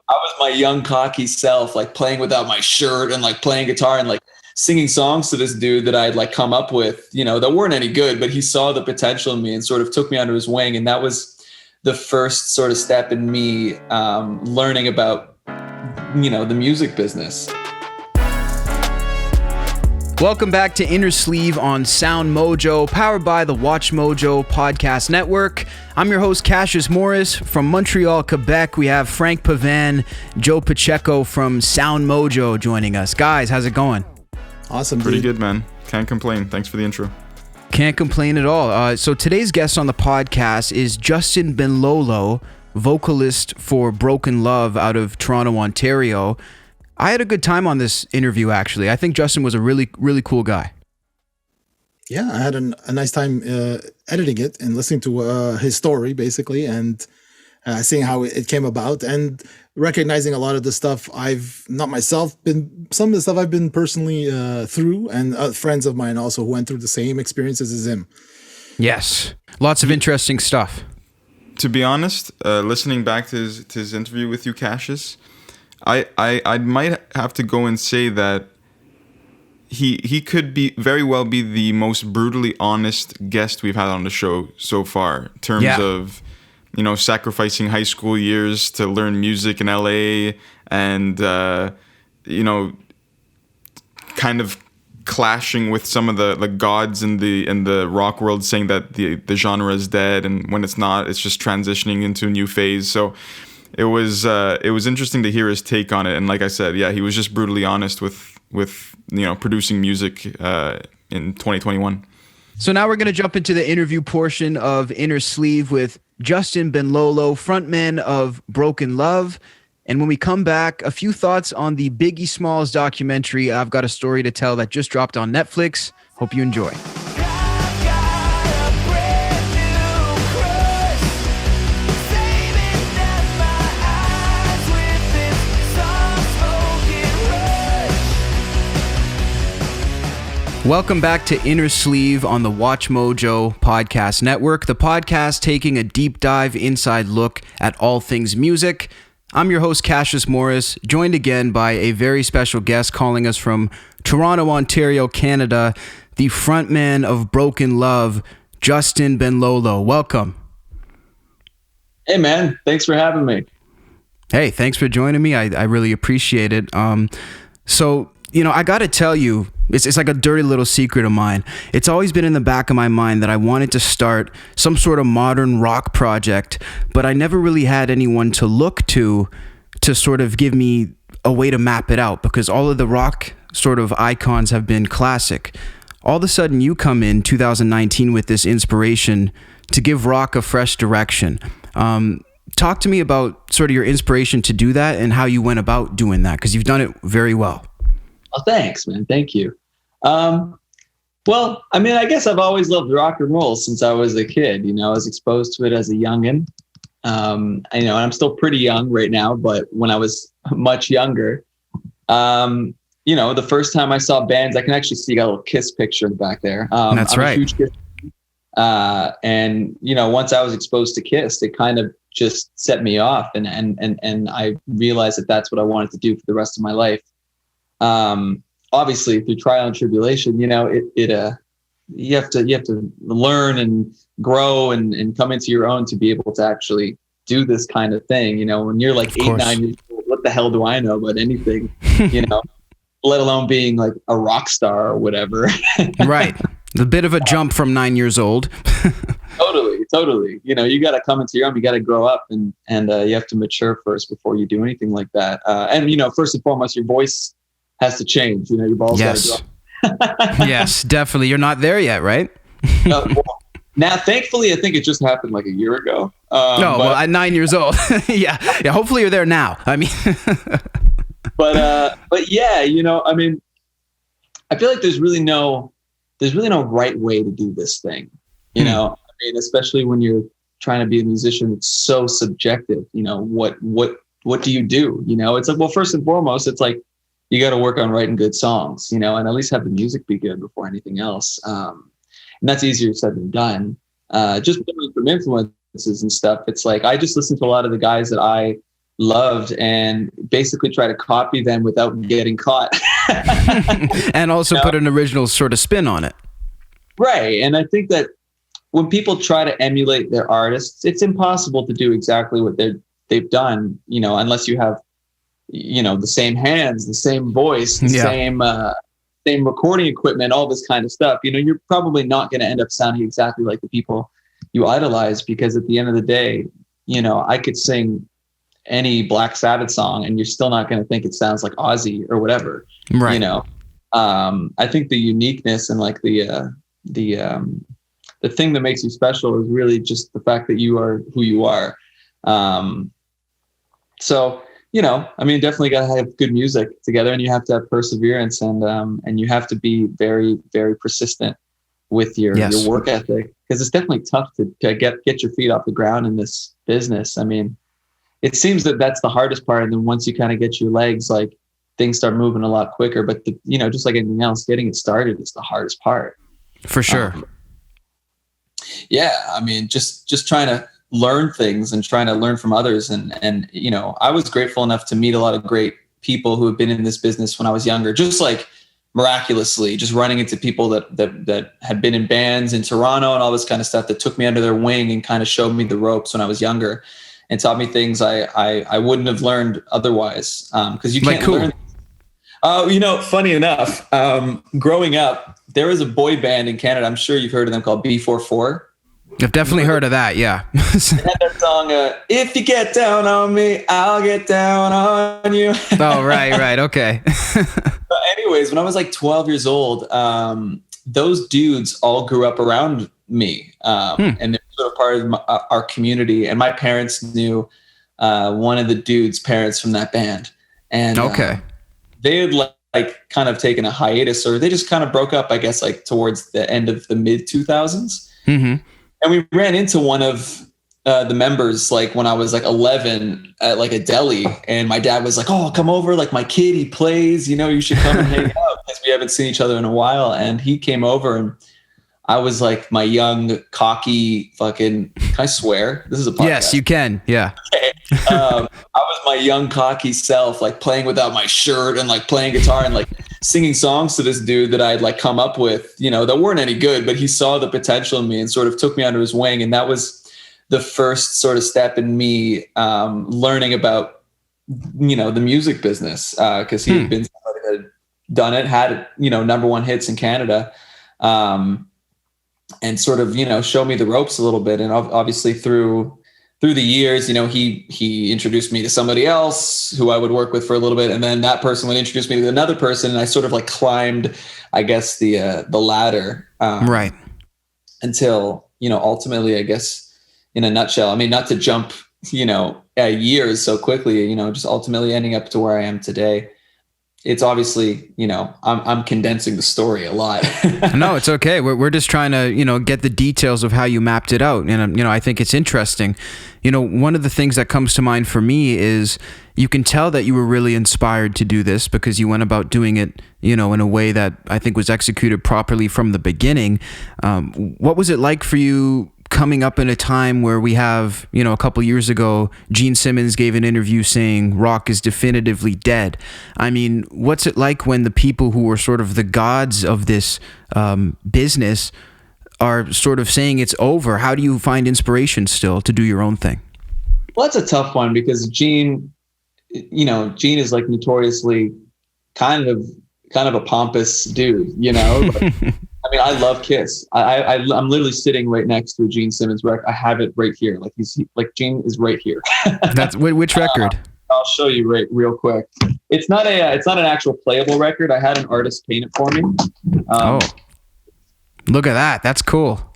I was my young cocky self, like playing without my shirt and like playing guitar and like singing songs to this dude that I'd like come up with, that weren't any good, but he saw the potential in me and sort of took me under his wing. And that was the first sort of step in me learning about, the music business. Welcome back to Innersleeve on SoundMojo, powered by the WatchMojo Podcast Network. I'm your host, Cassius Morris. From Montreal, Quebec, we have Frank Pavan, Joe Pacheco from SoundMojo joining us. Guys, how's it going? Awesome, Pretty dude. good, man. Can't complain. Thanks for the intro. Can't complain at all. So today's guest on the podcast is Justin Benlolo, vocalist for Broken Love out of Toronto, Ontario. I had a good time on this interview, actually. I think Justin was a really, really cool guy. Yeah, I had a nice time editing it and listening to his story, basically, and seeing how it came about and recognizing a lot of the stuff some of the stuff I've been personally through, and friends of mine also who went through the same experiences as him. Yes, lots of interesting stuff. To be honest, listening back to his interview with you, Cassius, I might have to go and say that he could very well be the most brutally honest guest we've had on the show so far in terms of, sacrificing high school years to learn music in LA and, kind of clashing with some of the gods in the rock world, saying that the genre is dead, and when it's not, it's just transitioning into a new phase. So it was interesting to hear his take on it, and like I said, he was just brutally honest with producing music in 2021. So now we're going to jump into the interview portion of Innersleeve with Justin Benlolo, frontman of Broken Love. And when we come back, a few thoughts on the Biggie Smalls documentary, I've Got a Story to Tell, that just dropped on Netflix. Hope you enjoy. Welcome back to Innersleeve on the WatchMojo Podcast Network, the podcast taking a deep dive inside look at all things music. I'm your host, Cassius Morris, joined again by a very special guest calling us from Toronto, Ontario, Canada, the frontman of Broken Love, Justin Benlolo. Welcome. Hey, man. Thanks for having me. Hey, thanks for joining me. I really appreciate it. So, I got to tell you, it's like a dirty little secret of mine. It's always been in the back of my mind that I wanted to start some sort of modern rock project, but I never really had anyone to look to sort of give me a way to map it out, because all of the rock sort of icons have been classic. All of a sudden you come in 2019 with this inspiration to give rock a fresh direction. Talk to me about sort of your inspiration to do that and how you went about doing that, because you've done it very well. Oh, thanks, man. Thank you. Well, I guess I've always loved rock and roll since I was a kid. I was exposed to it as a youngin'. And I'm still pretty young right now, but when I was much younger, the first time I saw bands, I can actually see you got a little Kiss picture in the back there. That's I'm right. A huge Kiss fan. And once I was exposed to Kiss, it kind of just set me off, and I realized that that's what I wanted to do for the rest of my life. Obviously through trial and tribulation, you have to learn and grow and come into your own to be able to actually do this kind of thing. When you're like 8, 9 years old, what the hell do I know about anything, let alone being like a rock star or whatever. Right. A bit of a jump from 9 years old. Totally. You got to come into your own, you got to grow up and you have to mature first before you do anything like that. And first and foremost, your voice has to change. Your balls got to drop. Yes, definitely. You're not there yet, right? Now, thankfully, I think it just happened like a year ago. At 9 years old. Yeah. Hopefully you're there now. But yeah, I feel like there's really no right way to do this thing. Especially when you're trying to be a musician, it's so subjective. What do you do? It's like, well, first and foremost, it's like, you got to work on writing good songs, and at least have the music be good before anything else. And that's easier said than done. Just from influences and stuff. It's like, I just listen to a lot of the guys that I loved and basically try to copy them without getting caught. And also put an original sort of spin on it. Right. And I think that when people try to emulate their artists, it's impossible to do exactly what they've done, unless you have, the same hands, the same voice, the same recording equipment, all this kind of stuff. You're probably not going to end up sounding exactly like the people you idolize, because at the end of the day, I could sing any Black Sabbath song and you're still not going to think it sounds like Ozzy or whatever. Right. I think the uniqueness and like the thing that makes you special is really just the fact that you are who you are. So, definitely got to have good music together, and you have to have perseverance, and you have to be very, very persistent with your work ethic, because it's definitely tough to get your feet off the ground in this business. I mean, it seems that that's the hardest part. And then once you kind of get your legs, like, things start moving a lot quicker, but just like anything else, getting it started is the hardest part. For sure. Just trying to learn things and trying to learn from others. And I was grateful enough to meet a lot of great people who have been in this business when I was younger, just like miraculously, just running into people that had been in bands in Toronto and all this kind of stuff, that took me under their wing and kind of showed me the ropes when I was younger and taught me things I wouldn't have learned otherwise. Cause you can't learn. Funny enough, growing up, there was a boy band in Canada. I'm sure you've heard of them, called B44. I've definitely heard of that. Yeah. They had that song, if you get down on me, I'll get down on you. Oh, right. Okay. But anyways, when I was like 12 years old, those dudes all grew up around me. And they're sort of part of our community. And my parents knew one of the dudes' parents from that band. And they had like kind of taken a hiatus, or they just kind of broke up, I guess, like towards the end of the mid 2000s. Mm-hmm. And we ran into one of the members, like when I was like 11 at like a deli, and my dad was like, "Oh, come over. Like, my kid, he plays, you should come and hang out," because we haven't seen each other in a while. And he came over, and I was like my young, cocky fucking, can I swear? This is a podcast. Yes, you can. Yeah. Okay. I was my young, cocky self, like playing without my shirt and like playing guitar and like singing songs to this dude that I'd like come up with, that weren't any good, but he saw the potential in me and sort of took me under his wing. And that was the first sort of step in me learning about, the music business, because he had been somebody that had done it, had, number one hits in Canada. And sort of, show me the ropes a little bit. And obviously through the years, he introduced me to somebody else who I would work with for a little bit. And then that person would introduce me to another person. And I sort of like climbed, I guess, the ladder. Right. Until, ultimately, I guess, in a nutshell, I mean, not to jump, years so quickly, just ultimately ending up to where I am today. It's obviously, I'm condensing the story a lot. No, it's okay. We're just trying to, get the details of how you mapped it out. And, I think it's interesting. One of the things that comes to mind for me is you can tell that you were really inspired to do this because you went about doing it, in a way that I think was executed properly from the beginning. What was it like for you coming up in a time where we have, a couple years ago, Gene Simmons gave an interview saying rock is definitively dead. I mean, what's it like when the people who were sort of the gods of this business are sort of saying it's over? How do you find inspiration still to do your own thing? Well, that's a tough one because Gene is like notoriously kind of a pompous dude, I mean, I love Kiss. I'm literally sitting right next to a Gene Simmons record. I have it right here. Like Gene is right here. That's which record? I'll show you real quick. It's not an actual playable record. I had an artist paint it for me. Look at that. That's cool.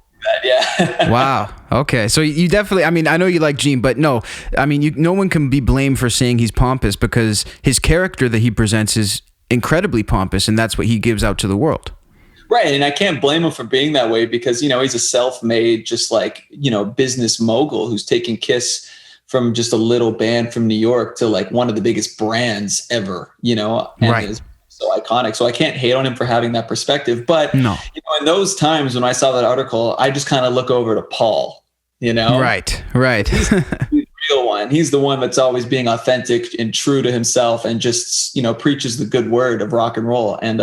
Yeah. Wow. Okay. So you definitely, I mean, I know you like Gene, but no, I mean, no one can be blamed for saying he's pompous because his character that he presents is incredibly pompous, and that's what he gives out to the world. Right. And I can't blame him for being that way because, he's a self-made, just like, business mogul who's taking Kiss from just a little band from New York to like one of the biggest brands ever, and it's so iconic. So I can't hate on him for having that perspective. But, in those times when I saw that article, I just kind of look over to Paul, Right. He's the real one. and he's the one that's always being authentic and true to himself and just, preaches the good word of rock and roll. And,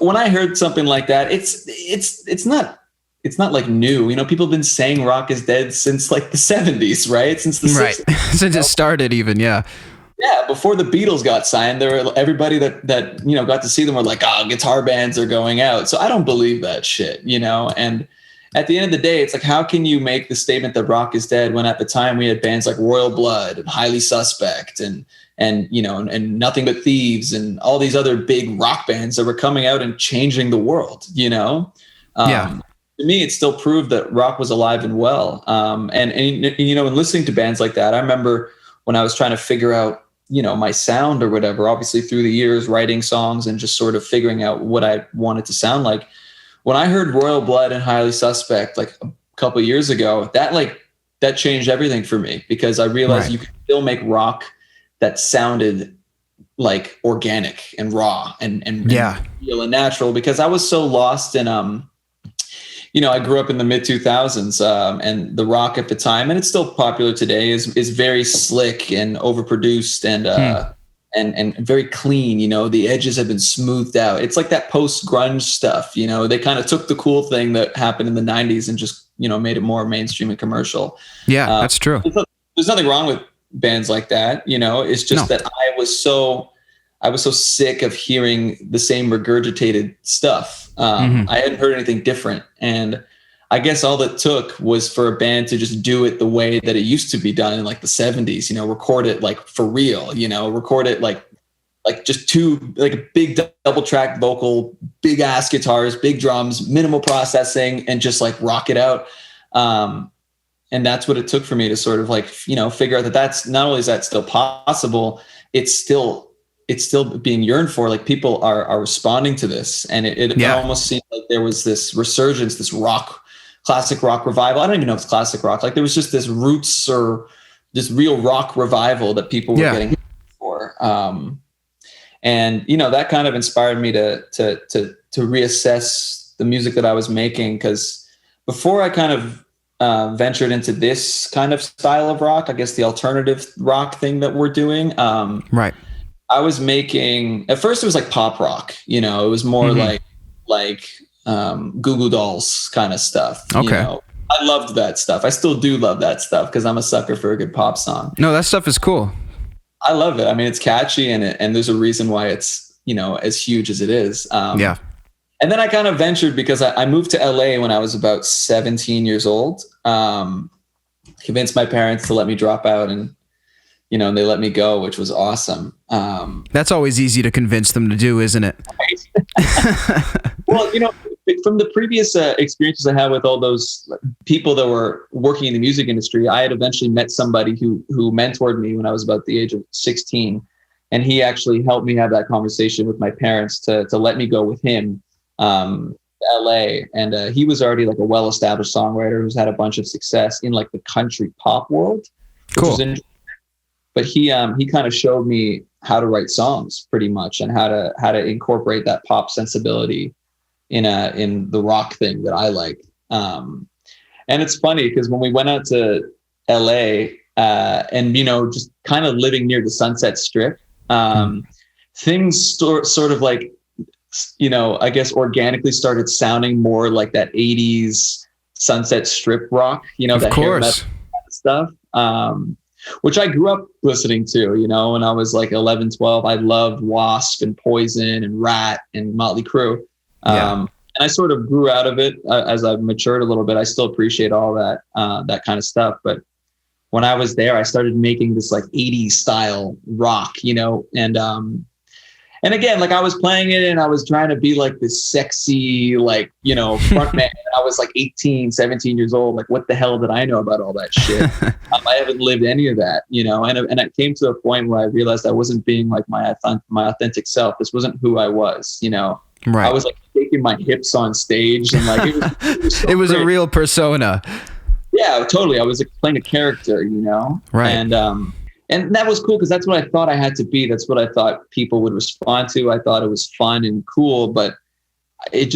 when I heard something like that, it's not like new, people have been saying rock is dead since like the 70s, right? Since the 60s. Since it started even. Yeah. Yeah. Before the Beatles got signed, everybody that, got to see them were like, guitar bands are going out. So I don't believe that shit, and at the end of the day, it's like, how can you make the statement that rock is dead when at the time we had bands like Royal Blood and Highly Suspect and Nothing But Thieves and all these other big rock bands that were coming out and changing the world, Yeah. To me, it still proved that rock was alive and well. And listening to bands like that, I remember when I was trying to figure out, my sound or whatever, obviously through the years, writing songs and just sort of figuring out what I wanted to sound like. When I heard Royal Blood and Highly Suspect, like a couple of years ago, that changed everything for me, because I realized you could still make rock that sounded like organic and raw and real and natural, because I was so lost in, I grew up in the mid 2000s, and the rock at the time, and it's still popular today, is very slick and overproduced and very clean. The edges have been smoothed out. It's like that post grunge stuff. They kind of took the cool thing that happened in the 90s and just, made it more mainstream and commercial. Yeah, that's true. There's nothing wrong with bands like that. It's just that I was so sick of hearing the same regurgitated stuff. I hadn't heard anything different. And I guess all that took was for a band to just do it the way that it used to be done in like the 70s, record it like for real, record it like just like a big double track vocal, big ass guitars, big drums, minimal processing, and just like rock it out. And that's what it took for me to sort of like, figure out that that's not only is that still possible, it's still being yearned for. Like people are responding to this. And it almost seemed like there was this resurgence, this classic rock revival. I don't even know if it's classic rock. Like there was just this roots or this real rock revival that people were getting for. And that kind of inspired me to reassess the music that I was making. Cause before I kind of ventured into this kind of style of rock, I guess the alternative rock thing that we're doing. I was making, at first it was like pop rock, it was more like Goo Goo Dolls kind of stuff. Okay. I loved that stuff. I still do love that stuff because I'm a sucker for a good pop song. No, that stuff is cool. I love it. I mean, it's catchy and there's a reason why it's, as huge as it is. And then I kind of ventured because I moved to LA when I was about 17 years old. Convinced my parents to let me drop out and they let me go, which was awesome. That's always easy to convince them to do, isn't it? Well, from the previous experiences I had with all those people that were working in the music industry, I had eventually met somebody who mentored me when I was about the age of 16. And he actually helped me have that conversation with my parents to let me go with him to LA. And he was already like a well-established songwriter who's had a bunch of success in like the country pop world. Cool. But he kind of showed me how to write songs pretty much and how to incorporate that pop sensibility in the rock thing that I like. And it's funny because when we went out to LA and, just kind of living near the Sunset Strip, things sort of like, I guess organically started sounding more like that 80s Sunset Strip rock, that hair metal stuff. Which I grew up listening to, when I was like 11, 12. I loved Wasp and Poison and Rat and Motley Crue. And I sort of grew out of it as I've matured a little bit. I still appreciate all that kind of stuff. But when I was there, I started making this like 80s style rock, and again, like I was playing it and I was trying to be like this sexy, like, front man. I was like 18, 17 years old. Like, what the hell did I know about all that shit? I haven't lived any of that, and I came to a point where I realized I wasn't being like my authentic self. This wasn't who I was, Right. I was like shaking my hips on stage and like, it was a real persona. Yeah, totally. I was like playing a character, Right. And that was cool because that's what I thought I had to be. That's what I thought people would respond to. I thought it was fun and cool, but I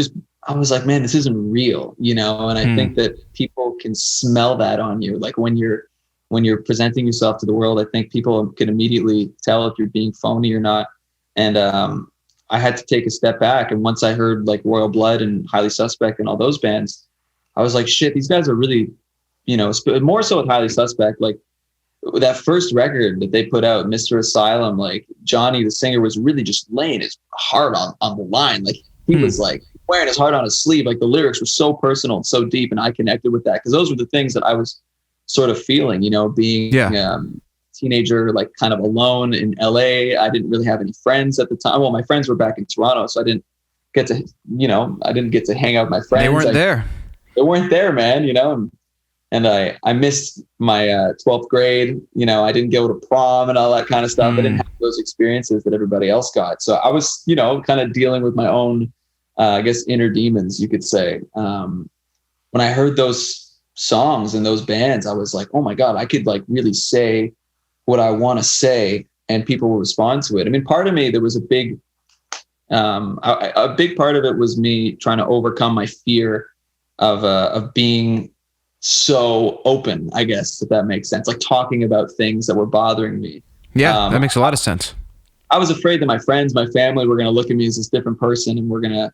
was like, man, this isn't real, And I think that people can smell that on you. Like when you're when you're presenting yourself to the world, I think people can immediately tell if you're being phony or not. And I had to take a step back. And once I heard like Royal Blood and Highly Suspect and all those bands, I was like, shit, these guys are really, you know, more so with Highly Suspect, like that first record that they put out, Mr. Asylum, like Johnny, the singer, was really just laying his heart on the line. Like he was like wearing his heart on his sleeve. Like the lyrics were so personal and so deep. And I connected with that because those were the things that I was sort of feeling, you know, being teenager, like kind of alone in LA. I didn't really have any friends at the time. Well, my friends were back in Toronto, so I didn't get to, you know, hang out with my friends. They weren't there. They weren't there, man, you know, and I missed my 12th grade, you know, I didn't go to prom and all that kind of stuff. I didn't have those experiences that everybody else got. So I was, you know, kind of dealing with my own, I guess, inner demons, you could say. When I heard those songs and those bands, I was like, oh my God, I could like really say what I want to say and people will respond to it. I mean, part of me, there was a big part of it was me trying to overcome my fear of being so open, I guess, if that makes sense, like talking about things that were bothering me. Yeah, that makes a lot of sense. I was afraid that my friends, my family were going to look at me as this different person and we're going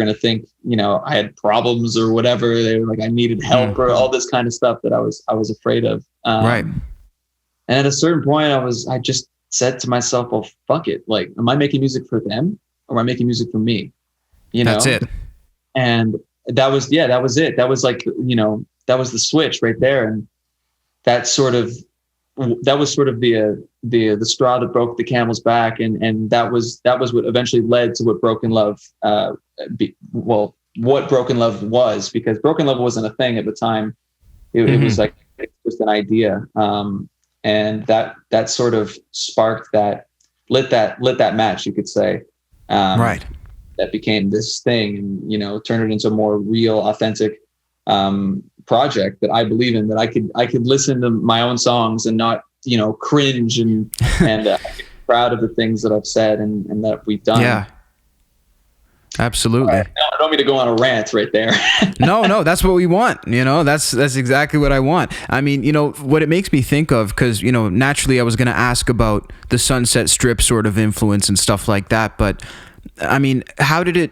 to think, you know, I had problems or whatever. They were like, I needed help or all this kind of stuff that I was afraid of. Right. And at a certain point I just said to myself, well, fuck it. Like, am I making music for them or am I making music for me? You know, that's it. And that was it. That was like, you know, that was the switch right there. And that was sort of the straw that broke the camel's back. And that was what eventually led to what Broken Love, what Broken Love was, because Broken Love wasn't a thing at the time. It was like just an idea. And that sort of sparked lit that match, you could say. Right. That became this thing and, you know, turned it into a more real, authentic project that I believe in, that I could listen to my own songs and not, you know, cringe and proud of the things that I've said and that we've done. Yeah. Absolutely. I don't mean to go on a rant right there. No, that's what we want. You know, that's exactly what I want. I mean, you know, what it makes me think of, because, you know, naturally I was going to ask about the Sunset Strip sort of influence and stuff like that. But I mean, how did it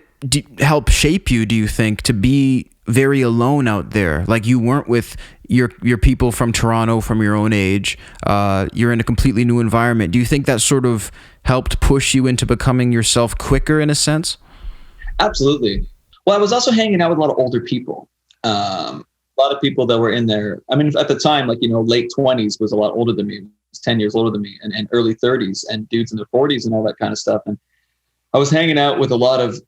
help shape you, do you think, to be very alone out there? Like, you weren't with your people from Toronto, from your own age. You're in a completely new environment. Do you think that sort of helped push you into becoming yourself quicker in a sense? Absolutely. Well, I was also hanging out with a lot of older people. A lot of people that were in there. I mean, at the time, like, you know, late 20s was a lot older than me. It was 10 years older than me, and early 30s and dudes in their 40s and all that kind of stuff. And I was hanging out with a lot of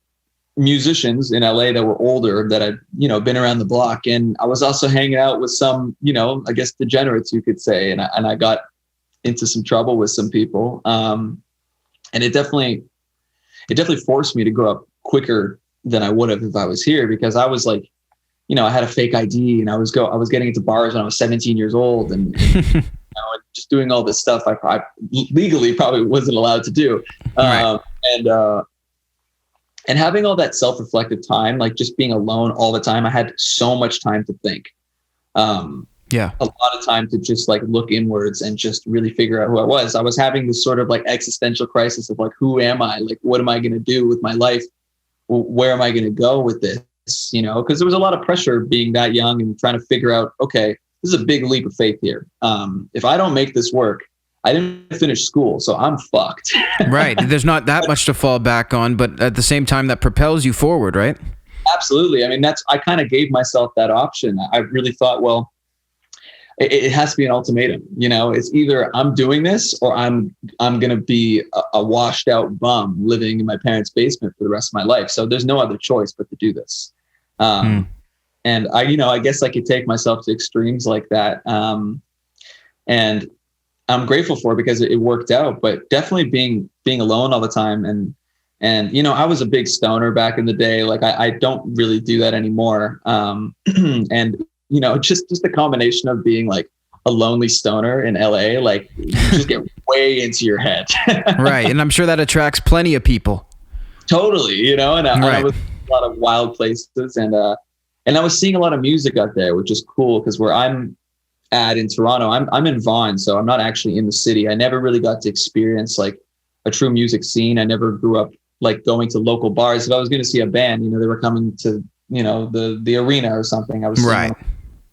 musicians in LA that were older, that had, you know, been around the block. And I was also hanging out with some, you know, I guess degenerates, you could say. And I got into some trouble with some people. And it definitely forced me to grow up quicker than I would have if I was here, because I was like, you know, I had a fake ID and I was getting into bars when I was 17 years old and you know, just doing all this stuff I legally probably wasn't allowed to do. Right. And having all that self-reflective time, like just being alone all the time, I had so much time to think. Yeah. A lot of time to just like look inwards and just really figure out who I was. I was having this sort of like existential crisis of like, who am I? Like, what am I going to do with my life? Where am I going to go with this? You know, because there was a lot of pressure being that young and trying to figure out, okay, this is a big leap of faith here. If I don't make this work, I didn't finish school, so I'm fucked. Right. There's not that much to fall back on, but at the same time, that propels you forward, right? Absolutely. I mean, I kind of gave myself that option. I really thought, well, it has to be an ultimatum. You know, it's either I'm doing this or I'm going to be a washed out bum living in my parents' basement for the rest of my life. So there's no other choice but to do this. And I guess I could take myself to extremes like that. And I'm grateful for it because it worked out, but definitely being alone all the time. And, you know, I was a big stoner back in the day. Like I don't really do that anymore. And, you know, just the combination of being like a lonely stoner in LA, like you just get way into your head. Right. And I'm sure that attracts plenty of people. Totally. You know, and I was in a lot of wild places and I was seeing a lot of music out there, which is cool because where I'm at in Toronto. I'm in Vaughan, so I'm not actually in the city. I never really got to experience like a true music scene. I never grew up like going to local bars. If I was going to see a band, they were coming to, the arena or something. I was seeing my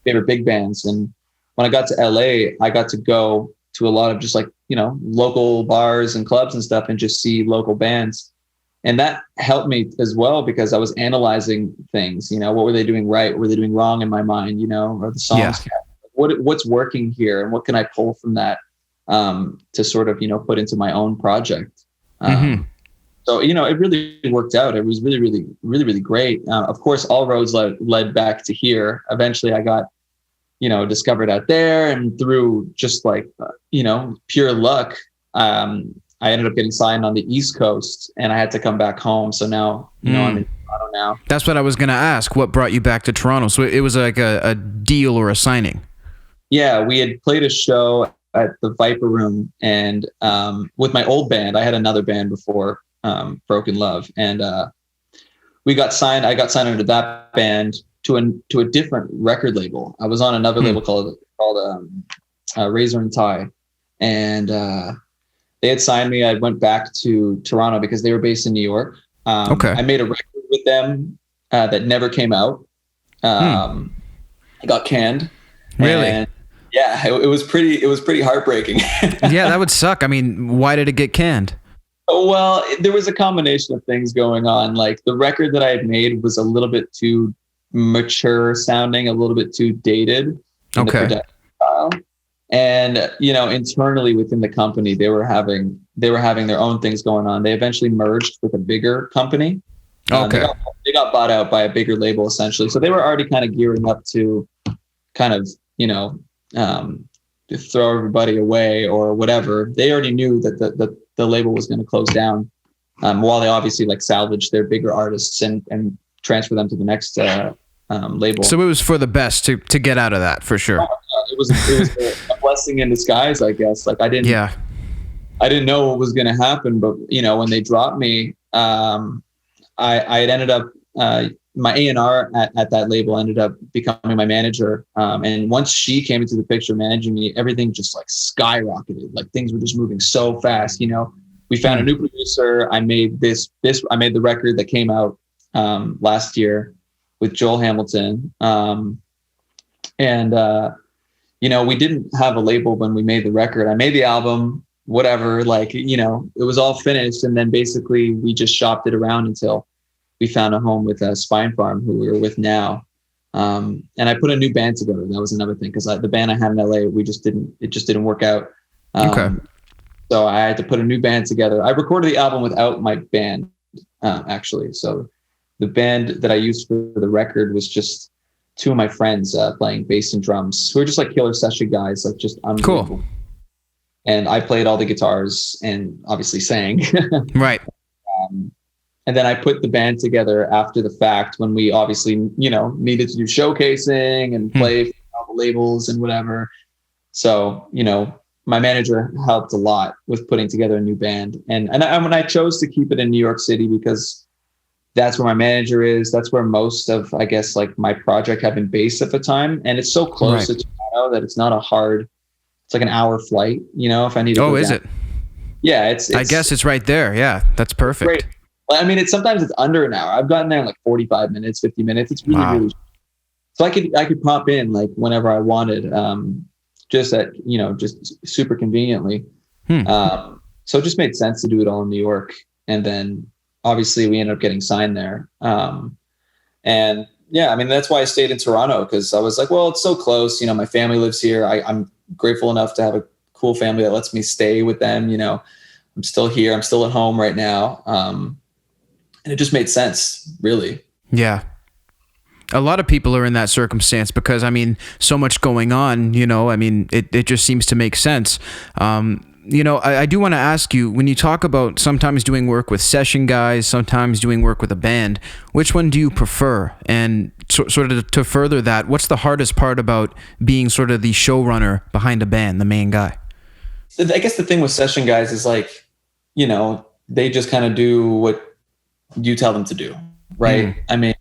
favorite big bands. And when I got to LA, I got to go to a lot of just like, local bars and clubs and stuff and just see local bands. And that helped me as well because I was analyzing things, what were they doing right? What were they doing wrong in my mind, or the songs? Yeah. What's working here and what can I pull from that to sort of, put into my own project. So, it really worked out. It was really, really, really, really great. Of course, all roads led back to here. Eventually I got, discovered out there, and through just like, pure luck, I ended up getting signed on the East Coast and I had to come back home. So now, I'm in Toronto now. That's what I was going to ask. What brought you back to Toronto? So it was like a deal or a signing. Yeah, we had played a show at the Viper Room and with my old band. I had another band before, Broken Love, and we got signed. I got signed under that band to a different record label. I was on another label called Razor and Tie, and they had signed me. I went back to Toronto because they were based in New York. Okay. I made a record with them that never came out. It got canned. Really? And yeah, it was pretty heartbreaking. Yeah, that would suck. I mean, why did it get canned? Well, there was a combination of things going on. Like the record that I had made was a little bit too mature sounding, a little bit too dated in the production style. And, internally within the company, they were having their own things going on. They eventually merged with a bigger company. Okay. They got bought out by a bigger label essentially. So they were already kind of gearing up to kind of, to throw everybody away or whatever. They already knew that the label was going to close down, while they obviously like salvaged their bigger artists and transfer them to the next label. So it was for the best to get out of that for sure. It was a blessing in disguise, I guess. Like I didn't know what was going to happen, but when they dropped me, I had ended up, my A&R at that label ended up becoming my manager. And once she came into the picture managing me, everything just like skyrocketed. Like things were just moving so fast. We found a new producer. I made I made the record that came out last year with Joel Hamilton. We didn't have a label when we made the record. I made the album, whatever, like, it was all finished. And then basically we just shopped it around until we found a home with Spine Farm, who we're with now. And I put a new band together. That was another thing. Cause the band I had in LA, it just didn't work out. So I had to put a new band together. I recorded the album without my band, actually. So the band that I used for the record was just two of my friends playing bass and drums, who are just like killer session guys, like just unbelievable. Cool. And I played all the guitars and obviously sang. Right. And then I put the band together after the fact when we obviously, needed to do showcasing and play for all the labels and whatever. So, my manager helped a lot with putting together a new band. And when I chose to keep it in New York City because that's where my manager is. That's where most of, I guess, like my project had been based at the time. And it's so close to Toronto that it's not it's like an hour flight, if I need to. Oh, is it? Yeah, it's I guess it's right there. Yeah, that's perfect. Great. Well, I mean, sometimes it's under an hour. I've gotten there in like 45 minutes, 50 minutes. It's really, really. So I could pop in like whenever I wanted, just super conveniently. So it just made sense to do it all in New York. And then obviously we ended up getting signed there. And yeah, I mean, that's why I stayed in Toronto, because I was like, well, it's so close. My family lives here. I'm grateful enough to have a cool family that lets me stay with them. I'm still here. I'm still at home right now. And it just made sense, really. Yeah. A lot of people are in that circumstance because, I mean, so much going on, I mean, it just seems to make sense. I do want to ask you, when you talk about sometimes doing work with session guys, sometimes doing work with a band, which one do you prefer? And sort of to further that, what's the hardest part about being sort of the showrunner behind a band, the main guy? I guess the thing with session guys is like, they just kind of do what you tell them to do. Right. And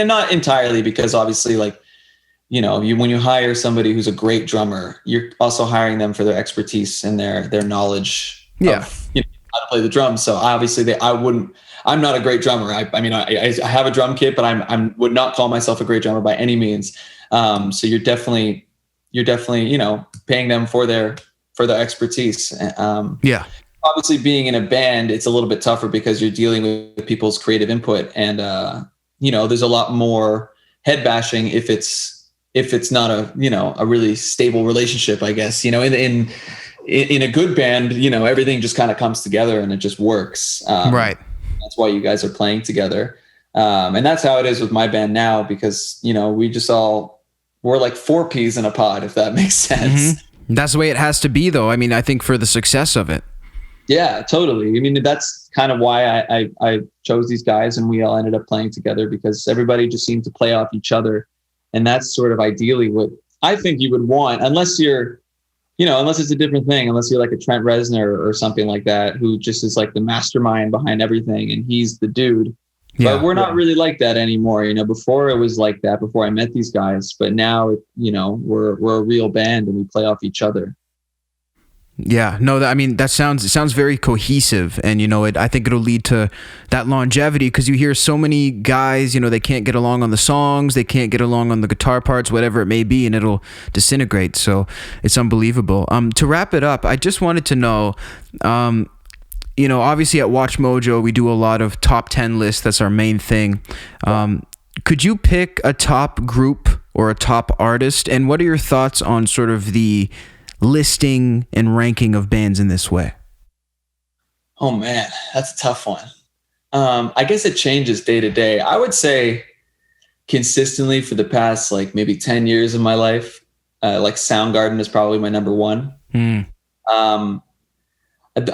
not entirely, because obviously like when you hire somebody who's a great drummer, you're also hiring them for their expertise and their knowledge of how to play the drums. So obviously I'm not a great drummer. I mean, I have a drum kit, but I would not call myself a great drummer by any means. So you're definitely, paying them for their expertise. Obviously being in a band, it's a little bit tougher because you're dealing with people's creative input, and there's a lot more head bashing if it's not a really stable relationship, I guess. In a good band, everything just kind of comes together and it just works. Right. That's why you guys are playing together. And that's how it is with my band now, because, we're like 4 peas in a pod, if that makes sense. Mm-hmm. That's the way it has to be, though. I mean, I think for the success of it. Yeah, totally. I mean, that's kind of why I chose these guys, and we all ended up playing together, because everybody just seemed to play off each other. And that's sort of ideally what I think you would want, unless it's a different thing, unless you're like a Trent Reznor or something like that, who just is like the mastermind behind everything and he's the dude. But we're not really like that anymore. Before it was like that before I met these guys, but now, we're a real band and we play off each other. Yeah, no, that sounds very cohesive, and I think it'll lead to that longevity, because you hear so many guys, they can't get along on the songs, they can't get along on the guitar parts, whatever it may be, and it'll disintegrate. So it's unbelievable. To wrap it up, I just wanted to know, obviously at WatchMojo we do a lot of top 10 lists. That's our main thing. Could you pick a top group or a top artist, and what are your thoughts on sort of the listing and ranking of bands in this way? Oh man, that's a tough one. I guess it changes day to day. I would say consistently for the past like maybe 10 years of my life, like Soundgarden is probably my number one. I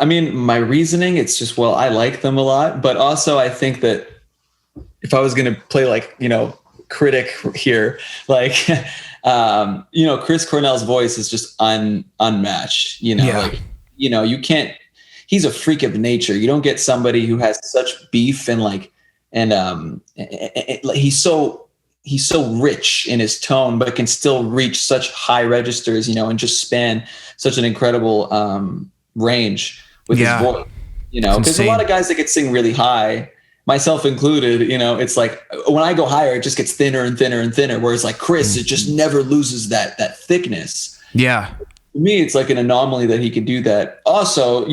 mean, my reasoning, it's just, I like them a lot, but also I think that if I was going to play like, critic here, like, Chris Cornell's voice is just unmatched, you can't, he's a freak of nature. You don't get somebody who has such beef and he's so rich in his tone, but can still reach such high registers, and just span such an incredible, range with his voice, because a lot of guys that could sing really high, myself included, it's like when I go higher, it just gets thinner and thinner and thinner. Whereas like Chris, it just never loses that thickness. Yeah. To me, it's like an anomaly that he could do that. Also,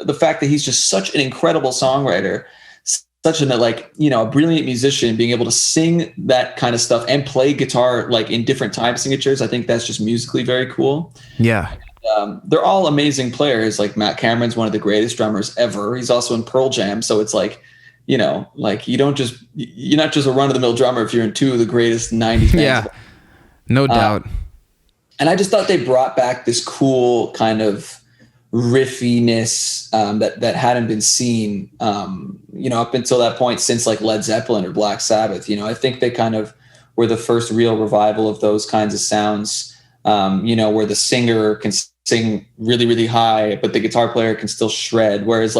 the fact that he's just such an incredible songwriter, such a brilliant musician, being able to sing that kind of stuff and play guitar like in different time signatures. I think that's just musically very cool. Yeah. They're all amazing players. Like Matt Cameron's one of the greatest drummers ever. He's also in Pearl Jam. So it's like, you're not just a run of the mill drummer if you're in 2 of the greatest 90s bands. Yeah, no doubt. And I just thought they brought back this cool kind of riffiness that hadn't been seen, up until that point since like Led Zeppelin or Black Sabbath. I think they kind of were the first real revival of those kinds of sounds, where the singer can sing really, really high, but the guitar player can still shred. Whereas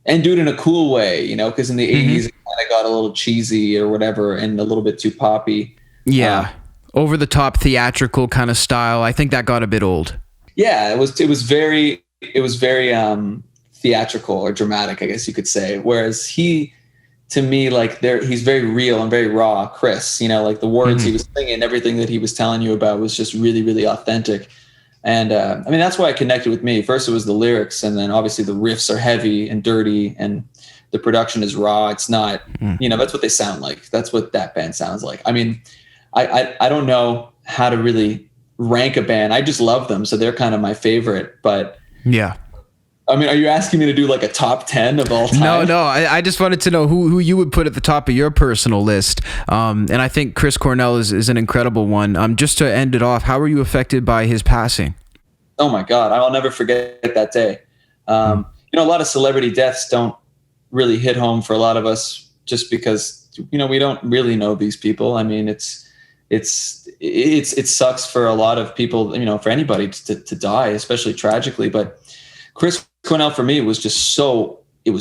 and do it in a cool way, because in the 80s it kind of got a little cheesy or whatever and a little bit too poppy. Yeah. Over the top theatrical kind of style. I think that got a bit old. Yeah, it was very theatrical or dramatic, I guess you could say. Whereas he, to me, he's very real and very raw, Chris, like the words he was singing, everything that he was telling you about was just really, really authentic. And that's why it connected with me. First, it was the lyrics, and then obviously the riffs are heavy and dirty, and the production is raw. It's not, that's what they sound like. That's what that band sounds like. I mean, I don't know how to really rank a band. I just love them, so they're kind of my favorite. But yeah, I mean, are you asking me to do like a top 10 of all time? No. I just wanted to know who you would put at the top of your personal list. And I think Chris Cornell is an incredible one. Just to end it off, how were you affected by his passing? Oh my God, I'll never forget that day. A lot of celebrity deaths don't really hit home for a lot of us just because, we don't really know these people. I mean, it sucks for a lot of people, for anybody to die, especially tragically. But Chris Cornell for me it was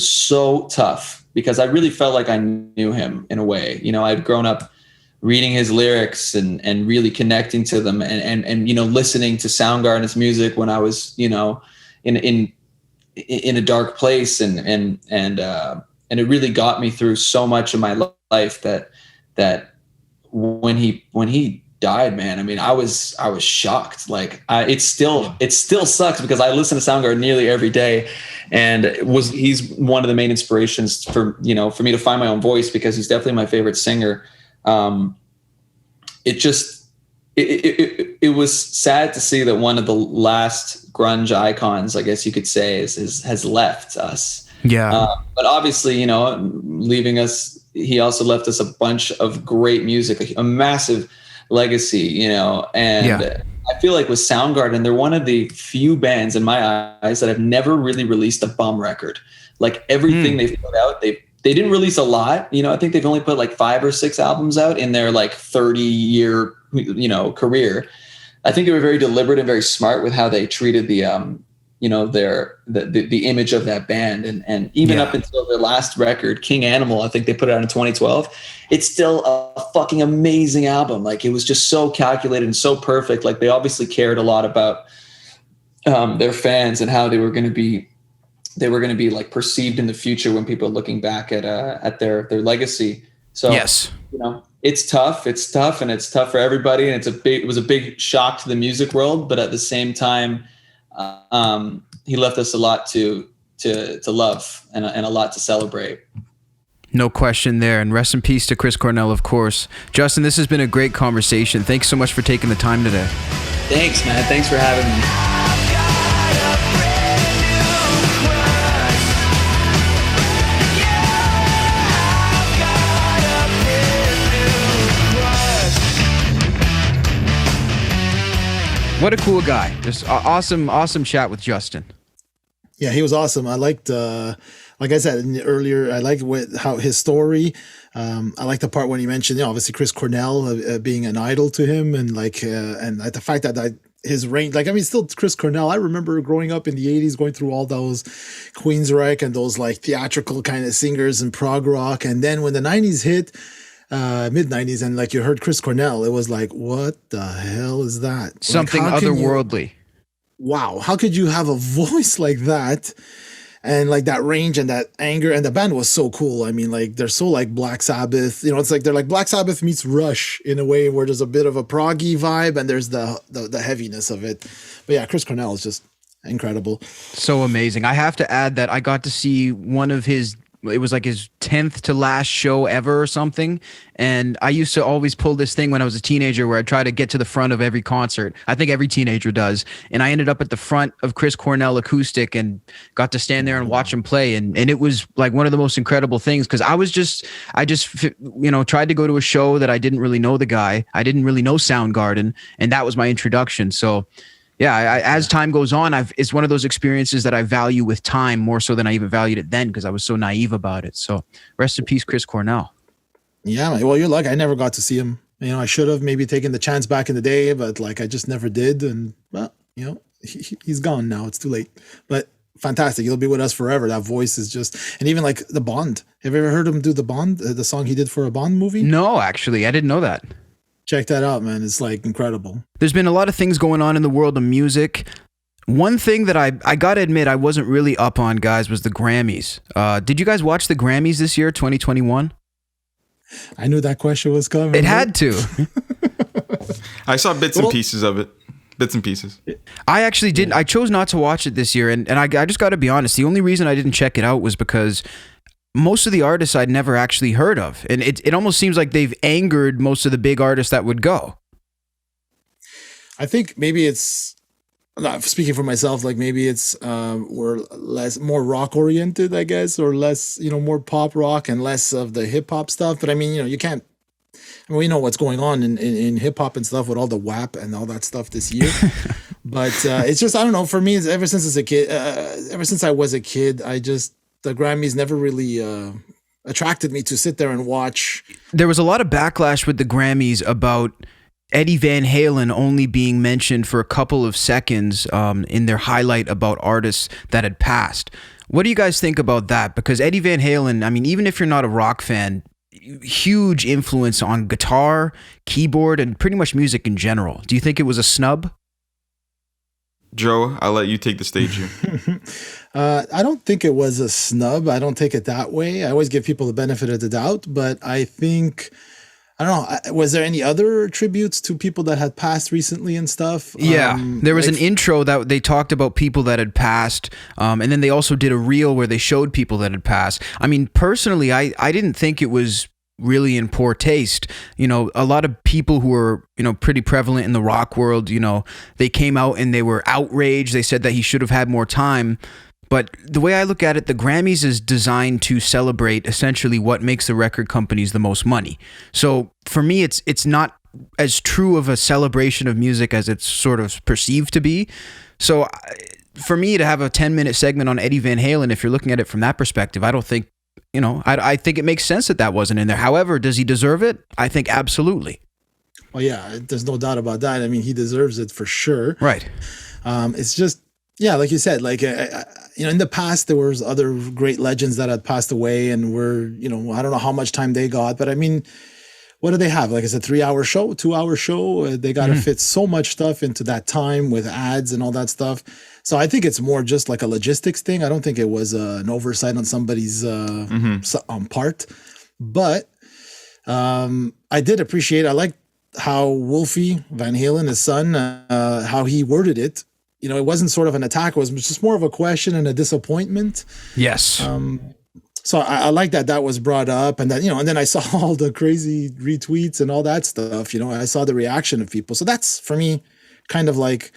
so tough because I really felt like I knew him in a way. I'd grown up reading his lyrics and really connecting to them and listening to Soundgarden's music when I was, in a dark place and it really got me through so much of my life that when he died, man, I mean, I was shocked. Like it still sucks because I listen to Soundgarden nearly every day, and he's one of the main inspirations for me to find my own voice, because he's definitely my favorite singer. It was sad to see that one of the last grunge icons, I guess you could say, has left us. Yeah. But obviously, leaving us, he also left us a bunch of great music, a massive legacy, and yeah. I feel like with Soundgarden, they're one of the few bands in my eyes that have never really released a bum record. Like everything they've put out, they didn't release a lot. I think they've only put like 5 or 6 albums out in their like 30-year, career. I think they were very deliberate and very smart with how they treated the image of that band, and even up until their last record, King Animal, I think they put it out in 2012. It's still a fucking amazing album. Like it was just so calculated and so perfect. Like they obviously cared a lot about their fans and how they were going to be like perceived in the future when people are looking back at their legacy. So yes, it's tough, and it's tough for everybody, and it was a big shock to the music world, but at the same time, he left us a lot to love and a lot to celebrate. No question there. And rest in peace to Chris Cornell, of course. Justin, this has been a great conversation. Thanks so much for taking the time today. Thanks, man. Thanks for having me. What a cool guy. Just awesome chat with Justin. Yeah, he was awesome. I liked, like I said earlier, I liked how his story. I like the part when he mentioned, obviously Chris Cornell being an idol to him, and the fact that his range, still Chris Cornell. I remember growing up in the 80s, going through all those Queensryche and those like theatrical kind of singers and prog rock, and then when the 90s hit, mid 90s, and like you heard Chris Cornell, it was like, what the hell is that? Something otherworldly. Wow, how could you have a voice like that, and like that range and that anger? And the band was so cool. I mean, like they're so like Black Sabbath. It's like they're like Black Sabbath meets Rush in a way, where there's a bit of a proggy vibe and there's the heaviness of it. But yeah, Chris Cornell is just incredible. So amazing. I have to add that I got to see one of his. It was like his 10th to last show ever or something. And I used to always pull this thing when I was a teenager where I try to get to the front of every concert. I think every teenager does. And I ended up at the front of Chris Cornell acoustic and got to stand there and watch him play. And it was like one of the most incredible things, because I just tried to go to a show that I didn't really know the guy. I didn't really know Soundgarden. And that was my introduction. So yeah, as time goes on, it's one of those experiences that I value with time more so than I even valued it then, because I was so naive about it. So rest in peace, Chris Cornell. Yeah, well, you're lucky. I never got to see him. I should have maybe taken the chance back in the day, but like I just never did. And well, he's gone now. It's too late. But fantastic. He'll be with us forever. That voice is just, and even like the Bond. Have you ever heard him do the Bond, the song he did for a Bond movie? No, actually, I didn't know that. Check that out, man. It's like incredible. There's been a lot of things going on in the world of music. One thing that I got to admit I wasn't really up on, guys, was the Grammys. Did you guys watch the Grammys this year, 2021? I knew that question was coming. It had to. I saw bits and pieces of it. Bits and pieces. I actually didn't. I chose not to watch it this year. And I just got to be honest. The only reason I didn't check it out was because most of the artists I'd never actually heard of. And it almost seems like they've angered most of the big artists that would go. I think maybe it's, speaking for myself, like maybe it's we're more rock oriented, I guess, or less, more pop rock and less of the hip hop stuff. But I mean, you can't, we know what's going on in hip hop and stuff with all the WAP and all that stuff this year. But it's just, I don't know, for me, it's ever since I was a kid, the Grammys never really attracted me to sit there and watch. There was a lot of backlash with the Grammys about Eddie Van Halen only being mentioned for a couple of seconds in their highlight about artists that had passed. What do you guys think about that? Because Eddie Van Halen, I mean, even if you're not a rock fan, huge influence on guitar, keyboard, and pretty much music in general. Do you think it was a snub? Joe, I'll let you take the stage here. I don't think it was a snub. I don't take it that way. I always give people the benefit of the doubt, but I think, I don't know, was there any other tributes to people that had passed recently and stuff? Yeah, there was an intro that they talked about people that had passed, and then they also did a reel where they showed people that had passed. I mean, personally, I didn't think it was really in poor taste. You know, a lot of people who were, you know, pretty prevalent in the rock world, you know, they came out and they were outraged. They said that he should have had more time. But the way I look at it, the Grammys is designed to celebrate essentially what makes the record companies the most money. So for me, it's not as true of a celebration of music as it's sort of perceived to be. So for me to have a 10-minute segment on Eddie Van Halen, if you're looking at it from that perspective, I don't think, you know, I think it makes sense that wasn't in there. However, does he deserve it? I think absolutely. Well, yeah, there's no doubt about that. I mean, he deserves it for sure. Right. It's just, yeah, like you said, like, you know, in the past, there was other great legends that had passed away and were, you know, I don't know how much time they got, but I mean, what do they have? Like, it's a 3-hour show, 2-hour show. They got to fit so much stuff into that time with ads and all that stuff. So I think it's more just like a logistics thing. I don't think it was an oversight on somebody's part. But I did appreciate, I liked how Wolfie Van Halen, his son, how he worded it. You know, it wasn't sort of an attack. It was just more of a question and a disappointment. Yes. So I like that was brought up, and then, you know, and then I saw all the crazy retweets and all that stuff. You know, I saw the reaction of people. So that's, for me, kind of like,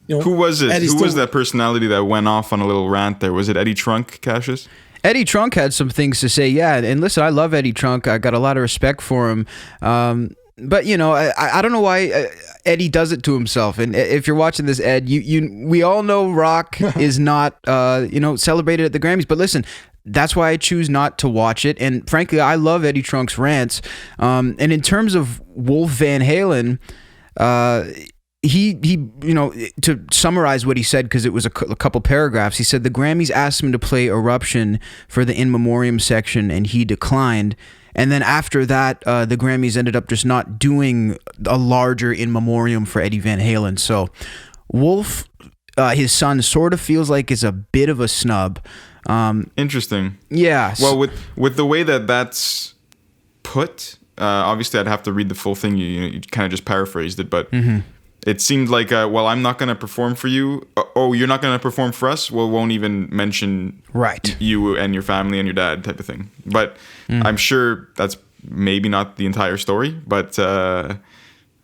you know, who was it? Who was that personality that went off on a little rant there? Was it Eddie Trunk, Cassius? Eddie Trunk had some things to say. Yeah, and listen, I love Eddie Trunk. I got a lot of respect for him. But, you know, I don't know why Eddie does it to himself. And if you're watching this, Ed, we all know rock is not, you know, celebrated at the Grammys. But listen, that's why I choose not to watch it. And frankly, I love Eddie Trunk's rants. And in terms of Wolf Van Halen, he you know, to summarize what he said, because it was a couple paragraphs, he said the Grammys asked him to play Eruption for the In Memoriam section, and he declined. And then after that, the Grammys ended up just not doing a larger In Memoriam for Eddie Van Halen. So Wolf, his son, sort of feels like it's a bit of a snub. Interesting. Yeah. Well, with the way that put, obviously I'd have to read the full thing. You kind of just paraphrased it, but it seemed like, well, I'm not going to perform for you. Oh, you're not going to perform for us? Well, won't even mention you and your family and your dad type of thing. But I'm sure that's maybe not the entire story. But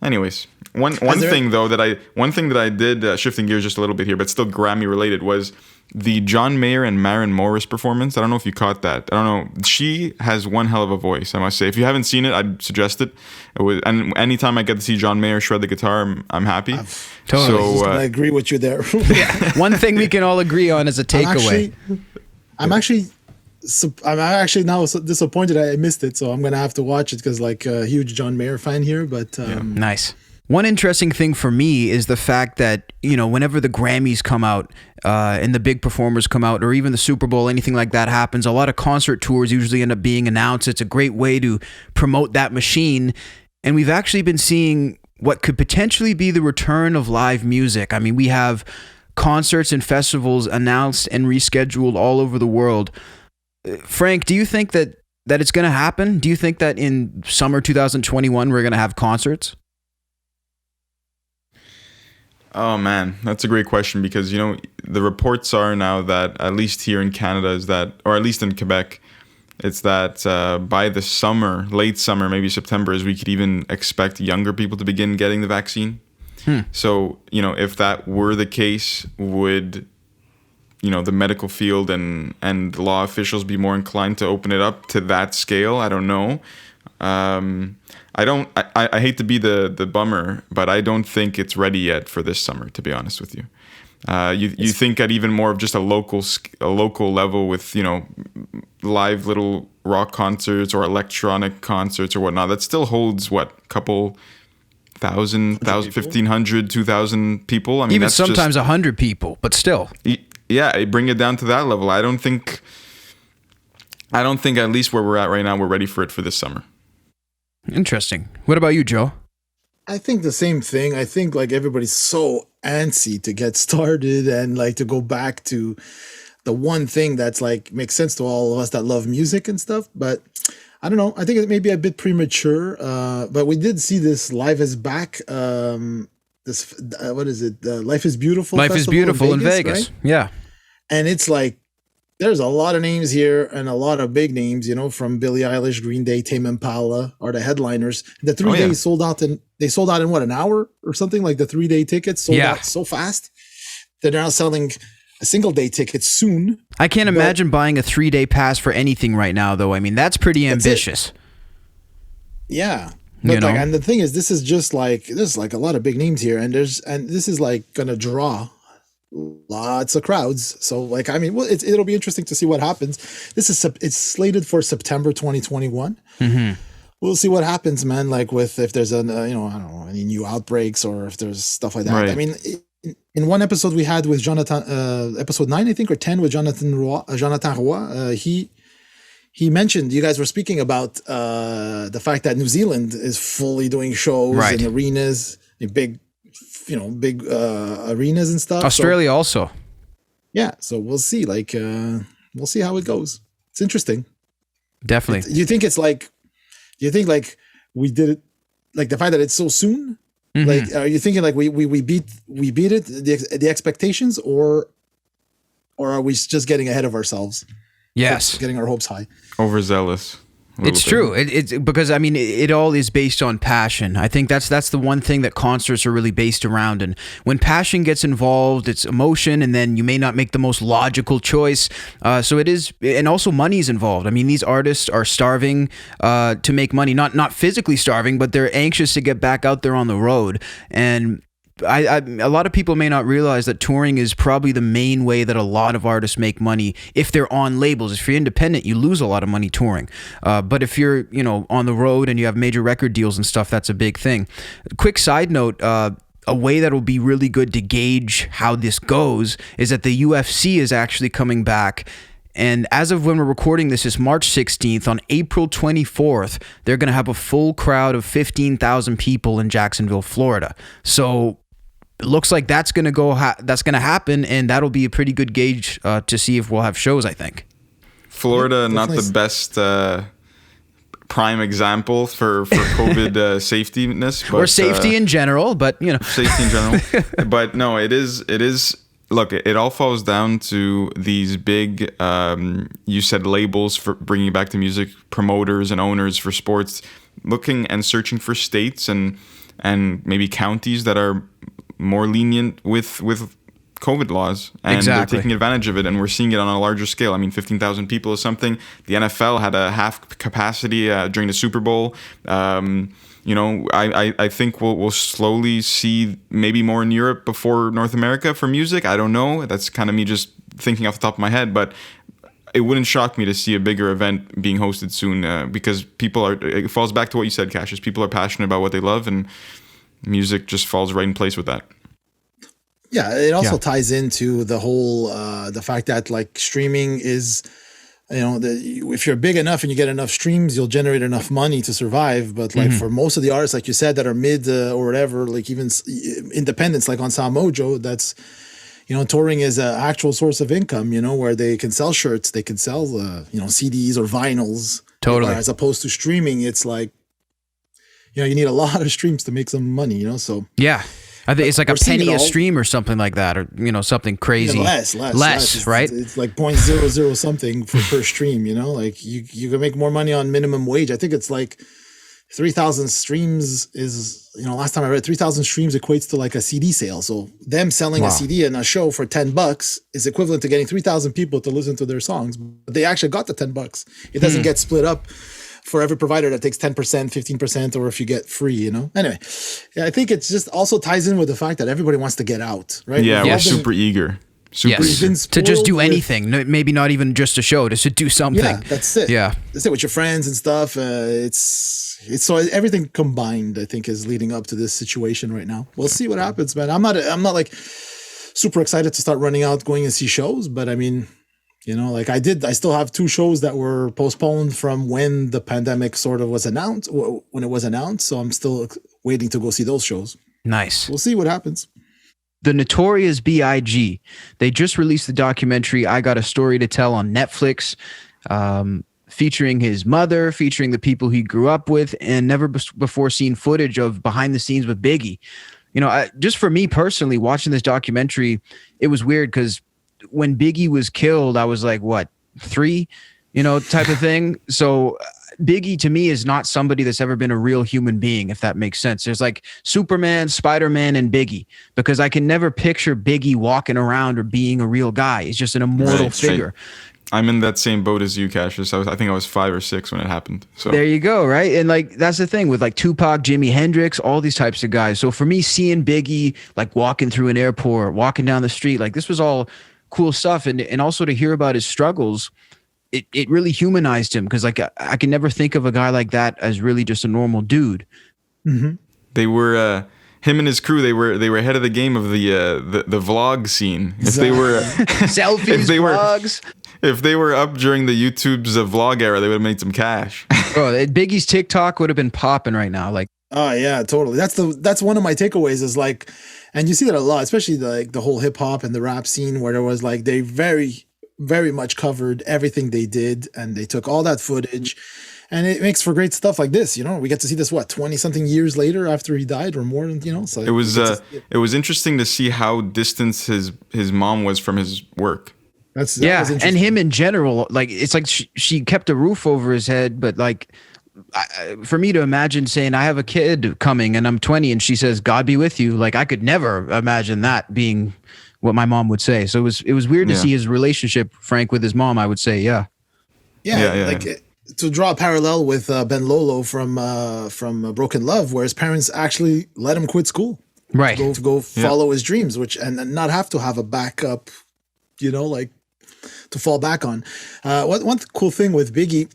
anyways, one thing that I did, shifting gears just a little bit here, but still Grammy related, was the John Mayer and Maren Morris performance. I don't know if you caught that. I don't know. She has one hell of a voice, I must say. If you haven't seen it, I'd suggest it. And anytime I get to see John Mayer shred the guitar, I'm happy. Totally. So I agree with you there. Yeah. One thing we can all agree on is a takeaway. I'm actually now so disappointed I missed it, so I'm gonna have to watch it, because like a huge John Mayer fan here. But nice. One interesting thing for me is the fact that, you know, whenever the Grammys come out and the big performers come out, or even the Super Bowl, anything like that happens, a lot of concert tours usually end up being announced. It's a great way to promote that machine. And we've actually been seeing what could potentially be the return of live music. I mean, we have concerts and festivals announced and rescheduled all over the world. Frank, do you think that it's going to happen? Do you think that in summer 2021 we're going to have concerts? Oh man, that's a great question, because, you know, the reports are now that, at least here in Canada, is that, or at least in Quebec, it's that by the summer, late summer, maybe September, we could even expect younger people to begin getting the vaccine. So, you know, if that were the case, would, you know, the medical field and law officials be more inclined to open it up to that scale? I don't know. I hate to be the bummer, but I don't think it's ready yet for this summer, to be honest with you. You think at even more of just a local level with, you know, live little rock concerts or electronic concerts or whatnot, that still holds couple thousand, 1,500, 2,000 people. I mean, even that's sometimes 100 people, but still. Yeah, bring it down to that level. I don't think I don't think, at least where we're at right now, we're ready for it for this summer. Interesting. What about you, Joe? I think the same thing. I think like everybody's so antsy to get started and like to go back to the one thing that's like makes sense to all of us that love music and stuff. But I don't know. I think it may be a bit premature. But we did see this Live is Back. This what is it? Life is Beautiful. Life is Beautiful in Vegas. Right? Yeah. And it's like there's a lot of names here and a lot of big names, you know, from Billie Eilish, Green Day, Tame Impala are the headliners. The 3 days sold out in what, an hour or something? Like the 3-day tickets sold out so fast. They're now selling a single day ticket soon. I can't imagine buying a 3-day pass for anything right now, though. I mean, that's pretty ambitious. Yeah. But know? like, and the thing is, this is like a lot of big names here, and this is like gonna draw lots of crowds. So like, I mean, well, it'll be interesting to see what happens. It's slated for September 2021. Mm-hmm. We'll see what happens, man. Like if there's I don't know, any new outbreaks or if there's stuff like that. Right. I mean, in one episode we had with Jonathan, episode 9, I think, or 10 with Jonathan Roy, he mentioned, you guys were speaking about the fact that New Zealand is fully doing shows in arenas, in big arenas and stuff. Australia also. Yeah, so we'll see. Like, we'll see how it goes. It's interesting. Definitely. Do you think we did it, like the fact that it's so soon? Mm-hmm. Like, are you thinking like we beat it, the expectations, or are we just getting ahead of ourselves? Yes, getting our hopes high. Overzealous. It's true. It's because I mean it all is based on passion. I think that's the one thing that concerts are really based around. And when passion gets involved, it's emotion, and then you may not make the most logical choice. So it is, and also money is involved. I mean, these artists are starving to make money. Not physically starving, but they're anxious to get back out there on the road. And a lot of people may not realize that touring is probably the main way that a lot of artists make money if they're on labels. If you're independent, you lose a lot of money touring. But if you're, on the road and you have major record deals and stuff, that's a big thing. Quick side note, a way that will be really good to gauge how this goes is that the UFC is actually coming back. And as of when we're recording this, is March 16th. On April 24th, they're going to have a full crowd of 15,000 people in Jacksonville, Florida. So it looks like that's going to happen, and that'll be a pretty good gauge to see if we'll have shows, I think. Florida, not the best prime example for COVID safetyness. But, or safety in general, but, Safety in general. But no, it is. Look, it all falls down to these big, you said labels for bringing it back to music, promoters and owners for sports, looking and searching for states and maybe counties that are more lenient with COVID laws, and they're taking advantage of it, and we're seeing it on a larger scale. I mean, 15,000 people is something. The NFL had a half capacity during the Super Bowl. I think we'll slowly see maybe more in Europe before North America for music. I don't know. That's kind of me just thinking off the top of my head, but it wouldn't shock me to see a bigger event being hosted soon because it falls back to what you said, Cassius. People are passionate about what they love, and music just falls right in place with that. Yeah, it also ties into the whole the fact that like streaming is, if you're big enough and you get enough streams, you'll generate enough money to survive. But like for most of the artists, like you said, that are mid or whatever, like even independents, like on SoundMojo, that's touring is an actual source of income. Where they can sell shirts, they can sell CDs or vinyls. Totally. As opposed to streaming, it's like you need a lot of streams to make some money. So yeah. I think it's like a penny a stream or something like that, or something crazy. Less, right? It's like 0.00 something per stream. Like you can make more money on minimum wage. I think it's like 3,000 streams is last time I read 3,000 streams equates to like a CD sale. So them selling a CD and a show for $10 is equivalent to getting 3,000 people to listen to their songs. But they actually got the $10. It doesn't get split up for every provider that takes 10%, 15%, or if you get free, Anyway, I think it just also ties in with the fact that everybody wants to get out, right? Yeah, we're super eager. To just do anything, maybe not even just a show, just to do something. Yeah, that's it. Yeah. That's it with your friends and stuff. It's so everything combined, I think, is leading up to this situation right now. We'll see what happens, man. I'm not like super excited to start running out, going and see shows, but I mean, You know, like I still have 2 shows that were postponed from when the pandemic sort of was announced, when it was announced. So I'm still waiting to go see those shows. Nice. We'll see what happens. The Notorious B.I.G. They just released the documentary I Got a Story to Tell on Netflix, featuring his mother, featuring the people he grew up with, and never before seen footage of behind the scenes with Biggie. You know, just for me personally, watching this documentary, it was weird because when Biggie was killed, I was like, what, 3, you know, type of thing. So Biggie to me is not somebody that's ever been a real human being, if that makes sense. There's like Superman, Spider-Man, and Biggie, because I can never picture Biggie walking around or being a real guy. He's just an immortal figure. Right. I'm in that same boat as you, Cassius. I think I was 5 or 6 when it happened. So there you go, right? And like that's the thing with like Tupac, Jimi Hendrix, all these types of guys. So for me, seeing Biggie like walking through an airport, walking down the street, like this was all cool stuff, and also to hear about his struggles, it really humanized him, because like I can never think of a guy like that as really just a normal dude. Mm-hmm. They were him and his crew. They were ahead of the game of the vlog scene. If they were selfies, if they vlogs. If they were up during the YouTube's vlog era, they would have made some cash. Bro, Biggie's TikTok would have been popping right now. Like, oh yeah, totally. That's one of my takeaways is like, and you see that a lot, especially the whole hip hop and the rap scene, where there was like, they very, very much covered everything they did, and they took all that footage, and it makes for great stuff like this. You know, we get to see this 20 something years later after he died, or more. You know, so it was interesting to see how distant his mom was from his work. That and him in general. Like, it's like she kept a roof over his head, but like, for me to imagine saying I have a kid coming and I'm 20 and she says God be with you, like I could never imagine that being what my mom would say. So it was weird to see his relationship, Frank, with his mom. I would say yeah. Like to draw a parallel with Benlolo from Broken Love, where his parents actually let him quit school, right, to go follow his dreams, which and not have to have a backup, you know, like to fall back on. One cool thing with Biggie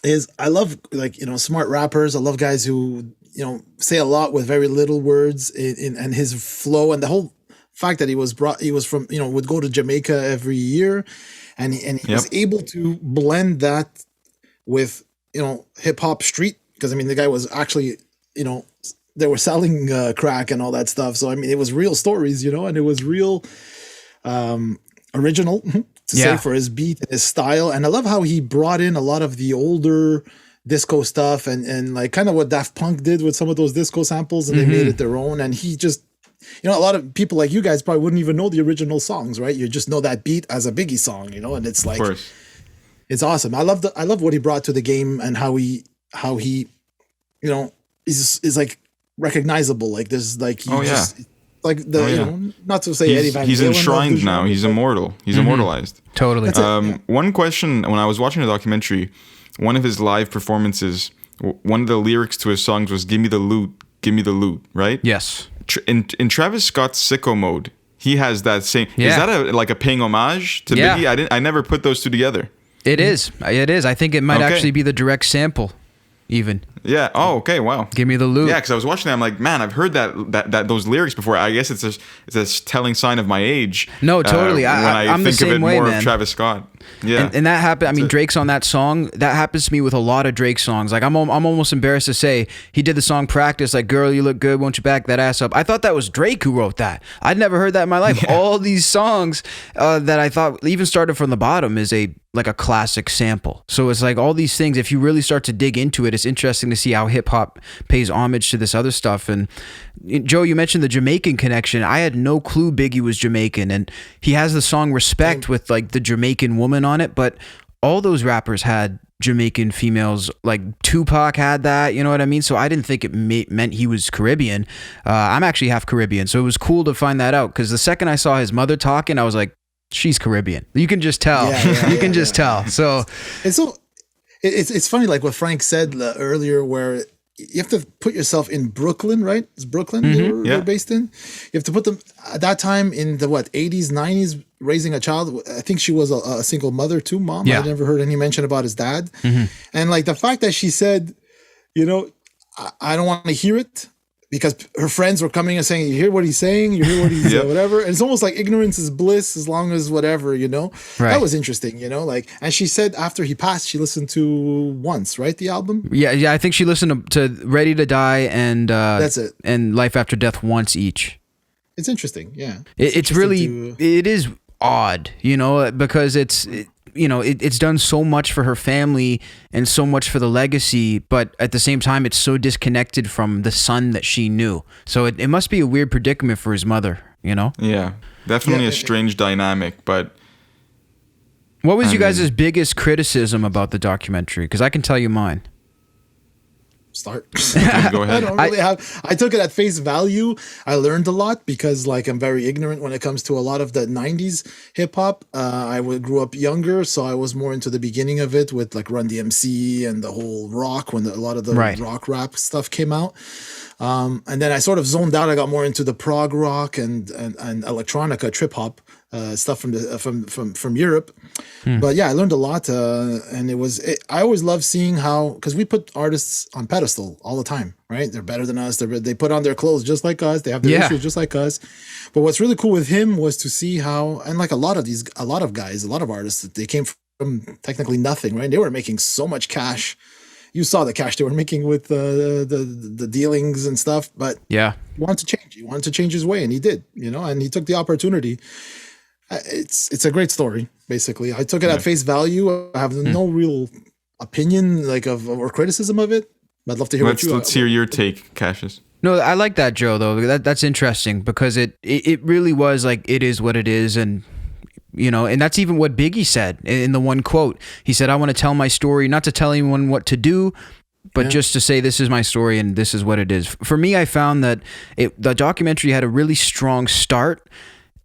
is I love, like, you know, smart rappers. I love guys who, you know, say a lot with very little words, and his flow, and the whole fact that he was from, you know, would go to Jamaica every year, and he was able to blend that with, you know, hip hop street, because I mean the guy was actually, you know, they were selling crack and all that stuff. So I mean it was real stories, you know, and it was real original to say for his beat and his style. And I love how he brought in a lot of the older disco stuff and like kind of what Daft Punk did with some of those disco samples, and they made it their own. And he just, you know, a lot of people like you guys probably wouldn't even know the original songs, right? You just know that beat as a Biggie song, you know, and it's like, it's awesome. I love what he brought to the game, and how he, you know, is like recognizable. Like there's like, like the, you know, not to say Eddie Van Halen. He's enshrined now. He's immortal. He's immortalized. Totally. One question, when I was watching the documentary, one of his live performances, one of the lyrics to his songs was "Give me the loot, right? Yes. In Travis Scott's Sicko Mode, he has that same. Is that like a paying homage to Biggie? I never put those two together. It is. I think it might actually be the direct sample, even. Yeah. Oh, okay. Wow. Give me the loot. Yeah, because I was watching that. I'm like, man, I've heard that those lyrics before. I guess it's a telling sign of my age. No, totally. When I'm think the same of it way, more man. of Travis Scott. Yeah. And that happened. I mean, Drake's on that song. That happens to me with a lot of Drake songs. Like I'm almost embarrassed to say he did the song Practice. Like, girl, you look good. Won't you back that ass up? I thought that was Drake who wrote that. I'd never heard that in my life. Yeah. All these songs that I thought even started from the bottom is a classic sample. So it's like all these things, if you really start to dig into it, it's interesting to see how hip hop pays homage to this other stuff. And Joe, you mentioned the Jamaican connection. I had no clue Biggie was Jamaican, and he has the song Respect with like the Jamaican woman on it, but all those rappers had Jamaican females. Like Tupac had that, you know what I mean? So I didn't think it meant he was Caribbean. I'm actually half Caribbean, so it was cool to find that out, because the second I saw his mother talking, I was like, she's Caribbean. You can just tell. You can just tell. So it's funny, like what Frank said earlier, where you have to put yourself in Brooklyn, right? It's Brooklyn they were based in. You have to put them at that time in the 80s, 90s, raising a child. I think she was a single mother too, mom. I never heard any mention about his dad. And like the fact that she said, you know, I don't want to hear it, because her friends were coming and saying, you hear what he's saying, you hear what he's whatever. And it's almost like ignorance is bliss as long as whatever, you know. Right. That was interesting, you know, like, and she said after he passed, she listened to Once, right? The album. Yeah. I think she listened to Ready to Die and that's it, and Life After Death once each. It's interesting. Yeah. It's really, it is odd, you know, because it's done so much for her family and so much for the legacy, but at the same time, it's so disconnected from the son that she knew. So it must be a weird predicament for his mother, you know? Yeah, definitely a strange dynamic, but... What was you guys' biggest criticism about the documentary? Because I can tell you mine. Start. Go ahead. I took it at face value. I learned a lot because like I'm very ignorant when it comes to a lot of the 90s hip hop. I grew up younger, so I was more into the beginning of it with like Run DMC and the whole rock when a lot of the rock rap stuff came out. And then I sort of zoned out. I got more into the prog rock and electronica, trip hop stuff from Europe. But yeah, I learned a lot, and I always love seeing how, because we put artists on pedestal all the time, right? They're better than us. They put on their clothes just like us. They have their issues just like us. But what's really cool with him was to see how, and like a lot of guys, a lot of artists, they came from technically nothing, right? They were making so much cash. You saw the cash they were making with the dealings and stuff, but he wanted to change. He wanted to change his way, and he did, you know, and he took the opportunity. It's a great story, basically. I took it at face value. I have no real opinion or criticism of it, but I'd love to hear Let's hear your take, Cassius. No, I like that, Joe, though. That's interesting because it really was like, it is what it is, and you know, and that's even what Biggie said in the one quote. He said, I want to tell my story, not to tell anyone what to do, but just to say this is my story and this is what it is. For me, I found that the documentary had a really strong start,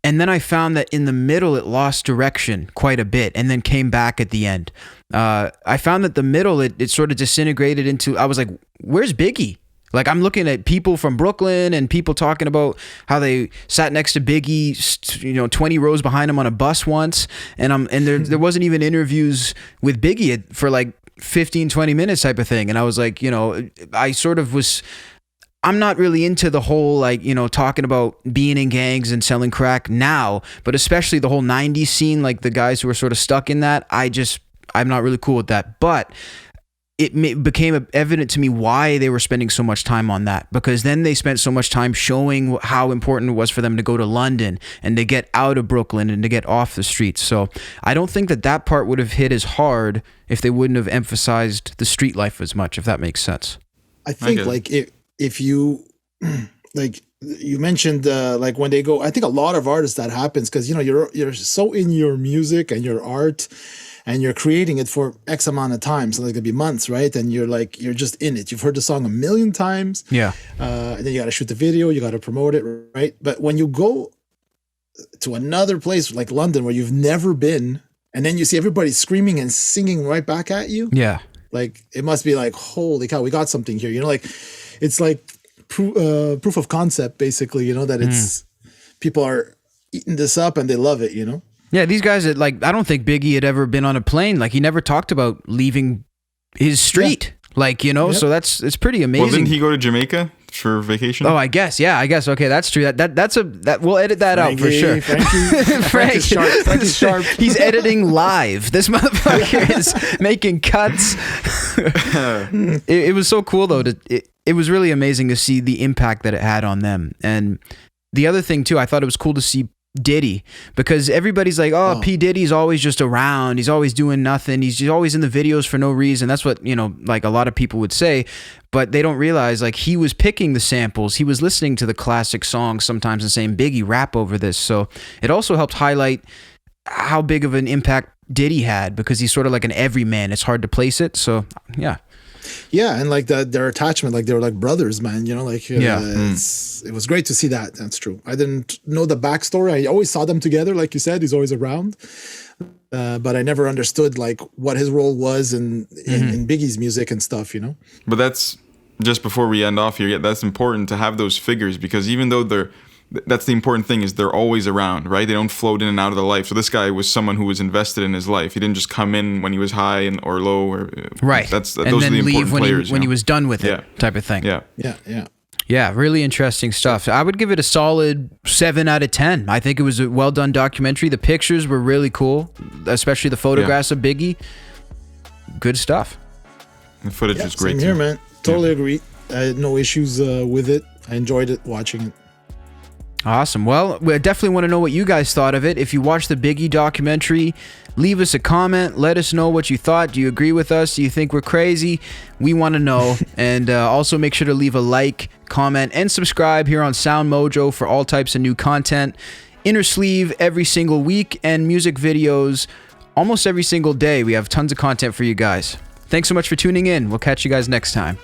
and then I found that in the middle it lost direction quite a bit and then came back at the end. I found that the middle, it sort of disintegrated into, I was like, where's Biggie? Like, I'm looking at people from Brooklyn and people talking about how they sat next to Biggie, you know, 20 rows behind him on a bus once. And there wasn't even interviews with Biggie for like 15, 20 minutes type of thing. And I was like, you know, I'm not really into the whole, like, you know, talking about being in gangs and selling crack now, but especially the whole 90s scene, like the guys who are sort of stuck in that. I'm not really cool with that. But it became evident to me why they were spending so much time on that, because then they spent so much time showing how important it was for them to go to London and to get out of Brooklyn and to get off the streets. So I don't think that part would have hit as hard if they wouldn't have emphasized the street life as much, if that makes sense. I think like if you like you mentioned like when they go, I think a lot of artists that happens because, you know, you're so in your music and your art, and you're creating it for X amount of time. So like it could be months, right? And you're just in it. You've heard the song a million times. Yeah. And then you got to shoot the video, you got to promote it, right? But when you go to another place like London where you've never been, and then you see everybody screaming and singing right back at you. Yeah. Like it must be like, holy cow, we got something here. You know, like it's like proof of concept, basically, you know, that it's people are eating this up and they love it, you know? Yeah, these guys, I don't think Biggie had ever been on a plane. Like, he never talked about leaving his street. Yeah. Like, you know, so it's pretty amazing. Well, didn't he go to Jamaica for vacation? Oh, I guess. Yeah, I guess. Okay, that's true. That we'll edit that out for sure. Frank is sharp. Frank is sharp. He's editing live. This motherfucker is making cuts. It was so cool, though. It was really amazing to see the impact that it had on them. And the other thing, too, I thought it was cool to see Diddy, because everybody's like, oh, P. Diddy's always just around, he's always doing nothing, he's always in the videos for no reason. That's what, you know, like a lot of people would say, but they don't realize like he was picking the samples, he was listening to the classic songs sometimes and saying, Biggie, rap over this. So it also helped highlight how big of an impact Diddy had, because he's sort of like an everyman. It's hard to place it. So yeah, and like their attachment, like they were like brothers, man. You know, like it was great to see that. That's true. I didn't know the backstory. I always saw them together, like you said. He's always around, but I never understood like what his role was in Biggie's music and stuff. You know. But that's just before we end off here. Yeah, that's important to have those figures, because even though that's the important thing, is they're always around, right? They don't float in and out of the life. So this guy was someone who was invested in his life. He didn't just come in when he was high or low, or right. Those and are then the important leave when players. He was done with it, type of thing. Yeah. Yeah. Yeah, really interesting stuff. I would give it a solid 7 out of 10. I think it was a well done documentary. The pictures were really cool, especially the photographs of Biggie. Good stuff. The footage is great. Same too. here, man. Totally agree. I had no issues with it. I enjoyed it watching it. Awesome. Well, we definitely want to know what you guys thought of it. If you watched the Biggie documentary, leave us a comment. Let us know what you thought. Do you agree with us? Do you think we're crazy? We want to know. And also make sure to leave a like, comment, and subscribe here on SoundMojo for all types of new content. Innersleeve every single week and music videos almost every single day. We have tons of content for you guys. Thanks so much for tuning in. We'll catch you guys next time.